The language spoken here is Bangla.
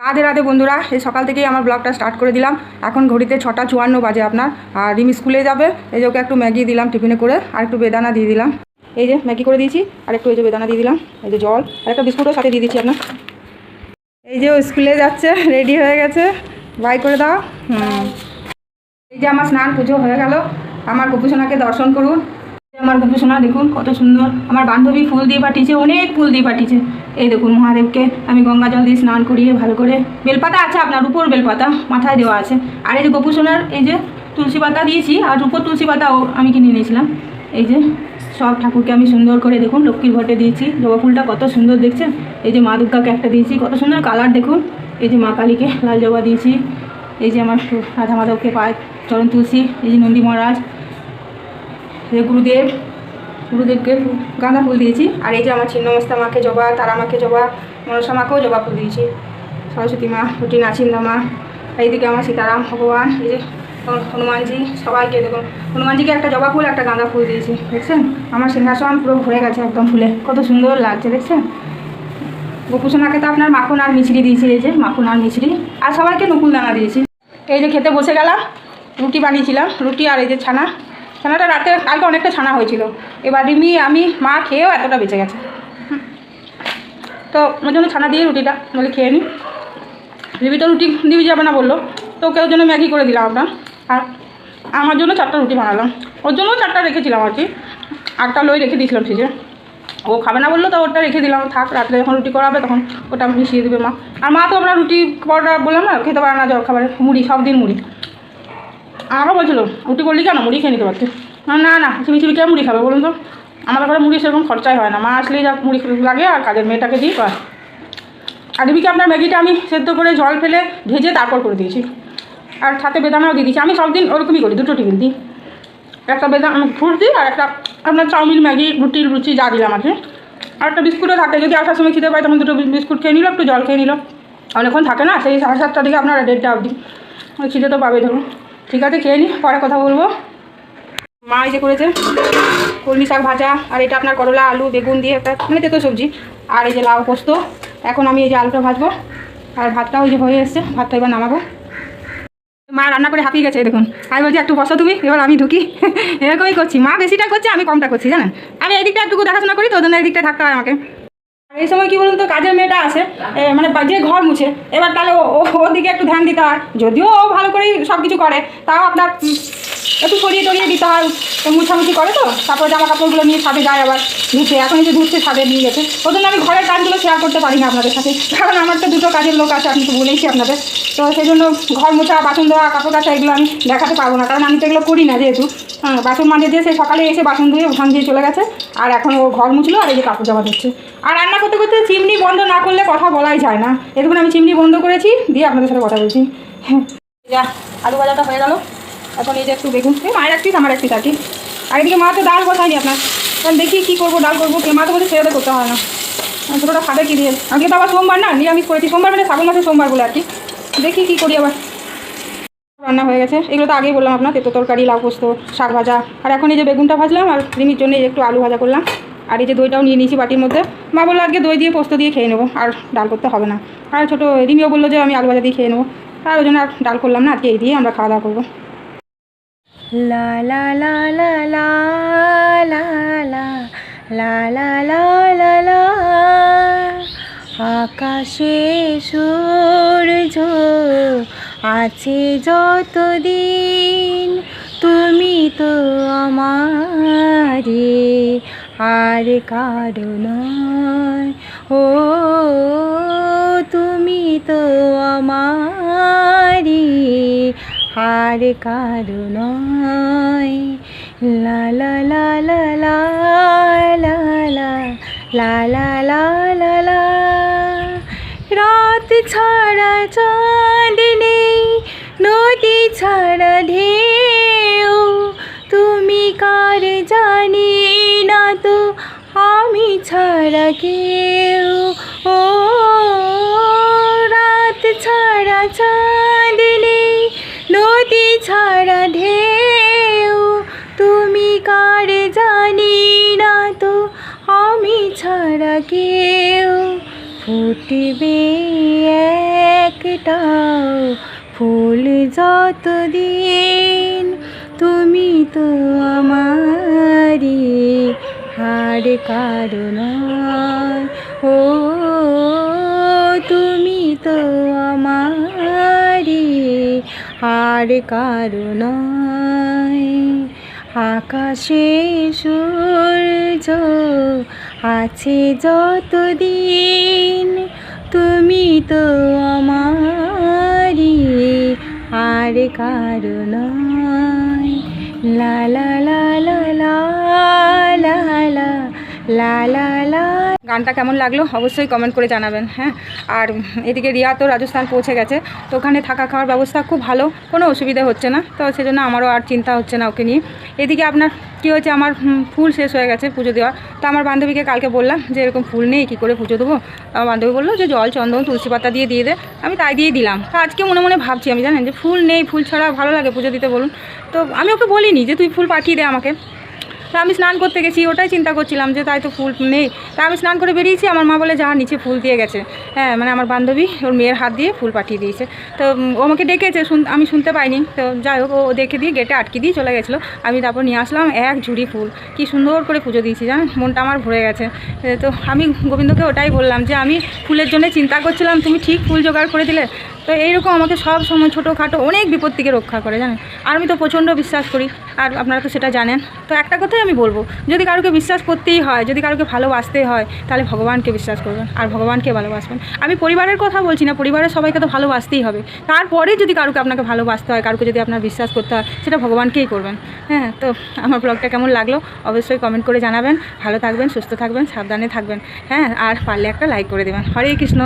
রাধে রাধে বন্ধুরা, এই সকাল থেকেই আমার ব্লগটা স্টার্ট করে দিলাম। এখন ঘড়িতে 6:54 বাজে আপনার। আর রিমি স্কুলে যাবে, এই যে ওকে একটু ম্যাগি দিলাম টিফিনে করে, আর একটু বেদানা দিয়ে দিলাম। এই যে ম্যাগি করে দিয়েছি, আর একটু এই যে বেদানা দিয়ে দিলাম, এই যে জল আর একটা বিস্কুটও সাথে দিয়ে দিচ্ছি আপনার। এই যে ও স্কুলে যাচ্ছে, রেডি হয়ে গেছে, বাই করে দাও। এই যে আমার স্নান পুজো হয়ে গেল। আমার গোপুসোনাকে দর্শন করুন। আমার গোপুসোনা দেখুন কত সুন্দর। আমার বান্ধবী ফুল দিয়ে পাঠিয়েছে, অনেক ফুল দিয়ে পাঠিয়েছে। এই দেখুন মহাদেবকে আমি গঙ্গা জল দিয়ে স্নান করিয়ে ভালো করে, বেলপাতা আছে আপনার, উপর বেলপাতা মাথায় দেওয়া আছে। আর এই যে গোপুসোনার এই যে তুলসী পাতা দিয়েছি, আর উপর তুলসী পাতাও আমি কিনে নিয়েছিলাম। এই যে সব ঠাকুরকে আমি সুন্দর করে দেখুন লক্ষ্মীর ঘটে দিয়েছি। জবা ফুলটা কত সুন্দর দেখছেন। এই যে মা দুর্গাকে একটা দিয়েছি, কত সুন্দর কালার দেখুন। এই যে মা কালীকে লাল জবা দিয়েছি। এই যে আমার রাধা মাধবকে পায় চরণ তুলসী। এই যে নন্দী মহারাজ, এই গুরুদেবকে গাঁদা ফুল দিয়েছি। আর এই যে আমার ছিন্নমস্তা মাকে জবা, তারা মাকে জবা, মনসা মাকেও জবা ফুল দিয়েছি। সরস্বতী মা, রুটি নাচিন্দা মা, এইদিকে আমার সীতারাম ভগবান, এই যে হনুমানজি, সবাইকে দেখুন। হনুমানজিকে একটা জবা ফুল, একটা গাঁদা ফুল দিয়েছি। দেখছেন আমার সিংহাসন পুরো ভরে গেছে একদম ফুলে, কত সুন্দর লাগছে দেখছেন। গোপুসোনাকে তো আপনার মাখন আর মিছরি দিয়েছি, এই যে মাখন আর মিছরি, আর সবাইকে নকুল দানা দিয়েছি। এই যে খেতে বসে গেলাম, রুটি বানিয়েছিলাম, রুটি আর এই যে ছানাটা রাতে কালকে অনেকটা ছানা হয়েছিল। এবার রিমি আমি মা খেয়েও এতটা বেঁচে গেছে, তো ওই জন্য ছানা দিয়ে রুটিটা বলে খেয়ে নিই। রিমি তো রুটি দিয়ে যাবে না বললো, তো ওকে ওর জন্য ম্যাগি করে দিলাম আপনার। আর আমার জন্য 4টা রুটি বানালাম, ওর জন্য 4টা রেখেছিলাম আর কি। 8টা লই রেখে দিয়েছিলাম ফ্রিজে। ও খাবে না বললো, তো ওটা রেখে দিলাম, থাক, রাত্রে যখন রুটি করাবে তখন ওটা মিশিয়ে দেবে মা। আর মা তো আপনার রুটি পরোটা বললাম না, খেতে পারে না জল খাবারে, মুড়ি, সব দিন মুড়ি। আমাকে বলছিল রুটি করলি কেন, মুড়ি খেয়ে নিতে পারতে। না না, চিবি কে মুড়ি খাবে বলুন তো। আমাদের ঘরে মুড়ি সেরকম খরচাই হয় না, মা আসলেই যা মুড়ি লাগে আর কাজের মেয়েটাকে দিই কর। আর রিমিকে আপনার ম্যাগিটা আমি সেদ্ধ করে জল ফেলে ভেজে তারপর করে দিয়েছি, আর সাথে বেদানাও দিয়ে দিয়েছি। আমি সব দিন ওরকমই করি, 2টো টিফিন দিই, একটা বেদানা ফ্রুট দিই, আর একটা আপনার চাউমিন, ম্যাগি, রুটি যা দিলাম আছে। আর একটা বিস্কুটও থাকে, যদি আসার সময় খেতে পাই তখন 2টো বিস্কুট খেয়ে নিল, একটু জল খেয়ে নিল। অনেকক্ষণ থাকে না, সেই 7:30 দিকে আপনার 1:30টা অবধি খিদে তো পাবে ধরুন। ঠিক আছে, খেয়ে নিই, পরে কথা বলবো। মা এই যে করেছে কলমি শাক ভাজা, আর এটা আপনার করলা আলু বেগুন দিয়ে একটা মানে তেতো সবজি, আর এই যে লাউ পোস্ত। এখন আমি এই যে আলুটা ভাজবো, আর ভাতটাও ওই যে হয়ে এসছে, ভাতটা এবার নামাবো। মা রান্না করে হাঁপিয়ে গেছে দেখুন। আমি বলছি একটু বসো তুমি, এবার আমি ঢুকি। এরকমই করছি, মা বেশিটা করছে, আমি কমটা করছি জানেন। আমি এই দিকটা একটু দেখাশোনা করি, তো ওই জন্য এই দিকটা থাকতে হয় আমাকে। এই সময় কী বলুন তো, কাজের মেয়েটা আসে, মানে যে ঘর মুছে, এবার তাহলে ওর দিকে একটু ধ্যান দিতে হয়। যদিও ও ভালো করেই সব কিছু করে, তাও আপনার একটু সরিয়ে টরিয়ে দিতে হয়। মুছামুছি করে তো, তারপরে জামা কাপড়গুলো নিয়ে ছাদে যায়, আবার ধুচ্ছে, এখন এই যে ধুচ্ছে ছাদে নিয়ে গেছে। ওই জন্য আমি ঘরের কাজগুলো শেয়ার করতে পারি না আপনাদের সাথে, কারণ আমার তো 2টো কাজের লোক আছে, আমি তো বলেইছি আপনাদের। তো সেই জন্য ঘর মোছা, বাসন ধোয়া, কাপড় কাচা এগুলো আমি দেখাতে পারবো না, কারণ আমি তো এগুলো করি না যেহেতু। বাসন মাজে দিয়ে সে সকালে এসে বাসন ধুয়ে ওখান দিয়ে চলে গেছে, আর এখন ও ঘর মুছলো, আর এই যে কাপড় জামা ধুচ্ছে। আর রান্না করতে করতে চিমনি বন্ধ না করলে কথা বলাই যায় না, এরকম আমি চিমনি বন্ধ করেছি, দিয়ে আপনাদের সাথে কথা বলছি। যা আলু ভাজাটা হয়ে গেল। এখন এই যে একটু বেগুন, মায়ের এক পিস আমার এক পিস আর কি। আর এদিকে মা তো ডাল বসায়নি আপনার, কারণ দেখি কী করবো, ডাল করবো মা তো বলছে সেটা করতে হয় না, ছোটোটা খাবে কি দিয়ে। আজকে তো আবার সোমবার না, নিরামিষ করেছি, সোমবার মানে শ্রাবণ মাসের সোমবার বলে আর কি। দেখি কী করি আবার। রান্না হয়ে গেছে, এগুলো তো আগেই বললাম আপনার, তেতো তরকারি, লাউ পোস্ত, শাক ভাজা। আর এখন এই যে বেগুনটা ভাজলাম, আর রিমির জন্য একটু আলু ভাজা করলাম। আর এই যে দইটাও নিয়ে নিয়েছি বাটির মধ্যে। মা বললো আজকে দই দিয়ে পোস্ত দিয়ে খেয়ে নেবো, আর ডাল করতে হবে না। আর ছোটো রিমিও বললো যে আমি আলু ভাজা দিয়ে খেয়ে নেবো, আর ওই জন্য আর ডাল করলাম না, আজকে এই দিয়ে আমরা খাওয়া দাওয়া করবো। লা লা লা লা লা লা লা লা লা লা লা লা। আকাশে সূর্য আছে যতদিন, তুমি তো আমারে আর কারো নয়। ও তুমি তো আমারি আর কারো নয়। লা লা লা লা লা লা লা লা লা লা লা লা। রাত ছাড়া চাঁদ নেই, নদী ছাড়া ঢেউ, তুমি কার জানি না তো, আমি ছাড়া কেউ। ও রাত ছাড়া চাঁদ নেই, নদী ছাড়া ঢেউ, তুমি কার জানি না তো, আমি ছাড়া কেউ। ফুটবে একটাও ফুল যতদিন তুমি তো আমারি হার কারণ ও তুমি তো আমারি হার কারণ আকাশে সূর্য আছে যতদিন তুমি তো আমারি আর কারণ লা লা লা লা লা লা লা লা লা লা। গানটা কেমন লাগলো অবশ্যই কমেন্ট করে জানাবেন। হ্যাঁ, আর এদিকে রিয়া তো রাজস্থান পৌঁছে গেছে, তো ওখানে থাকা খাওয়ার ব্যবস্থা খুব ভালো, কোনো অসুবিধা হচ্ছে না, তো সেজন্য আমারও আর চিন্তা হচ্ছে না ওকে নিয়ে। এদিকে আপনার কী হয়েছে, আমার ফুল শেষ হয়ে গেছে পুজো দেওয়ার, তো আমার বান্ধবীকে কালকে বললাম যে এরকম ফুল নেই, কী করে পুজো দেবো। আমার বান্ধবী বললো যে জল, চন্দন, তুলসী পাতা দিয়ে দে। আমি তাই দিয়ে দিলাম। তো আজকে মনে মনে ভাবছি আমি, জানেন যে ফুল নেই, ফুল ছাড়া ভালো লাগে পুজো দিতে বলুন। তো আমি ওকে বলিনি যে তুই ফুল পাঠিয়ে দে আমাকে। তা আমি স্নান করতে গেছি, ওটাই চিন্তা করছিলাম যে তাই তো ফুল নেই। তা আমি স্নান করে বেরিয়েছি, আমার মা বলে যা নিচে ফুল দিয়ে গেছে। হ্যাঁ, মানে আমার বান্ধবী ওর মেয়ের হাত দিয়ে ফুল পাঠিয়ে দিয়েছে। তো ও আমাকে ডেকেছে, আমি শুনতে পাইনি। তো যাই হোক, ও দেখে দিয়ে গেটে আটকে দিয়ে চলে গেছিলো। আমি তারপর নিয়ে আসলাম এক ঝুড়ি ফুল, কি সুন্দর করে পুজো দিয়েছি জানেন, মনটা আমার ভরে গেছে। তো আমি গোবিন্দকে ওটাই বললাম যে আমি ফুলের জন্য চিন্তা করছিলাম, তুমি ঠিক ফুল জোগাড় করে দিলে। তো এইরকম আমাকে সব সময় ছোটোখাটো অনেক বিপদ থেকে রক্ষা করে জানেন। আর আমি তো প্রচণ্ড বিশ্বাস করি, আর আপনারা তো সেটা জানেন। তো একটা কথাই আমি বলবো, যদি কারোকে বিশ্বাস করতেই হয়, যদি কারোকে ভালোবাসতেই হয়, তাহলে ভগবানকে বিশ্বাস করবেন আর ভগবানকে ভালোবাসবেন। আমি পরিবারের কথা বলছি না, পরিবারের সবাইকে তো ভালোবাসতেই হবে। তারপরে যদি কারোকে আপনাকে ভালোবাসতে হয়, কারোকে যদি আপনার বিশ্বাস করতে হয়, সেটা ভগবানকেই করবেন। হ্যাঁ, তো আমার ব্লগটা কেমন লাগলো অবশ্যই কমেন্ট করে জানাবেন। ভালো থাকবেন, সুস্থ থাকবেন, সাবধানে থাকবেন। হ্যাঁ, আর পারলে একটা লাইক করে দেবেন। হরে কৃষ্ণ।